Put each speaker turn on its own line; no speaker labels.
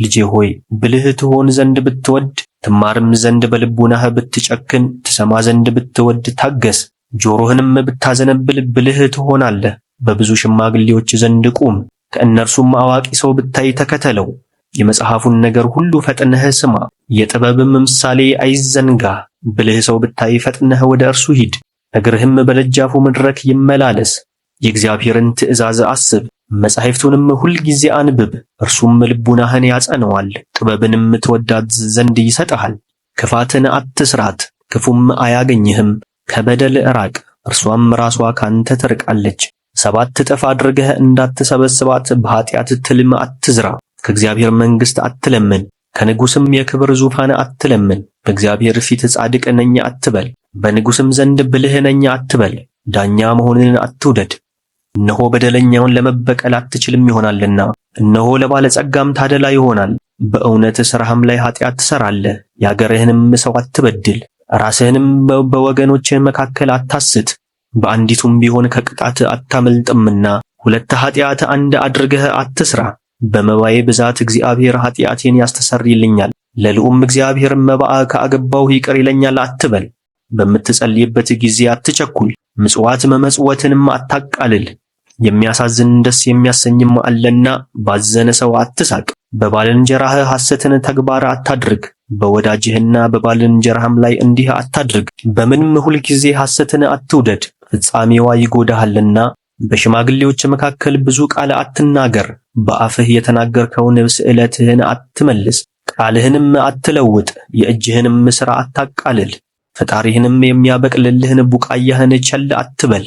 ልጄ ሆይ ብልህ ትሆን ዘንድ ብትወድ፣ ትማርም ዘንድ በልቡናህ ብትጨክን፣ ትሰማ ዘንድ ብትወድ ታገስ። ጆሮህንም ብታዘነብል ብልህ ትሆናለህ። በብዙ ሽማግሌዎች ዘንድ ቁም፣ ከእነርሱም አዋቂ ሰው ብታይ ተከተለው። የመጽሐፉን ነገር ሁሉ ፈጥነህ ስማ፣ የጥበብም ምሳሌ አይዘንጋህ። ብልህ ሰው ብታይ ፈጥነህ ወደ እርሱ ሂድ፣ እግርህም በደጃፉ መድረክ ይመላለስ። የእግዚአብሔርን ትእዛዝ አስብ፣ መጻሕፍቱንም ሁል ጊዜ አንብብ። እርሱም ልቡናህን ያጸነዋል፣ ጥበብንም ትወዳት ዘንድ ይሰጥሃል። ክፋትን አትስራት፣ ክፉም አያገኝህም። ከበደል ራቅ፣ እርሷም ራሷ ካንተ ትርቃለች። 7 እጥፍ አድርገህ እንዳትሰበስባት በኃጢአት ትልም አትዝራ። ከእግዚአብሔር መንግሥት አትለምን፣ ከንጉሥም የክብር ዙፋን አትለምን። በእግዚአብሔር ፊት ጻድቅ ነኝ አትበል፣ በንጉሥም ዘንድ ብልህ ነኝ አትበል። ዳኛ መሆንን አትውደድ፣ እነሆ በደለኛውን ለመበቀል አትችልም ይሆናልና። እነሆ ለባለጸጋም ታደላ ይሆናል። በእውነት ሥራህም ላይ ኃጢአት ትሠራለህ። የአገርህንም ሰው አትበድል፣ ራስህንም በወገኖችህ መካከል አታስት። በአንዲቱም ቢሆን ከቅጣት አታመልጥምና 2 ኃጢአት አንድ አድርገህ አትሥራ። በመባዬ ብዛት እግዚአብሔር ኃጢአቴን ያስተሰርይልኛል፣ ለልዑም እግዚአብሔር መባዓ ከአገባሁ ይቅር ይለኛል አትበል። በምትጸልይበት ጊዜ አትቸኩል፣ ምጽዋት መመጽወትንም አታቃልል። የሚያሳዝን ደስ የሚያሰኝም አለና ባዘነ ሰው አትሳቅ። በባልንጀራህ ሐሰትን ተግባር አታድርግ፣ በወዳጅህና በባልንጀራህም ላይ እንዲህ አታድርግ። በምንም ሁል ጊዜ ሐሰትን አትውደድ፣ ፍጻሜዋ ይጎዳሃልና። በሽማግሌዎች መካከል ብዙ ቃል አትናገር፣ በአፍህ የተናገርከውን ስእለትህን አትመልስ። ቃልህንም አትለውጥ፣ የእጅህንም ሥራ አታቃልል። ፈጣሪህንም የሚያበቅልልህን ቡቃያህን ቸል አትበል።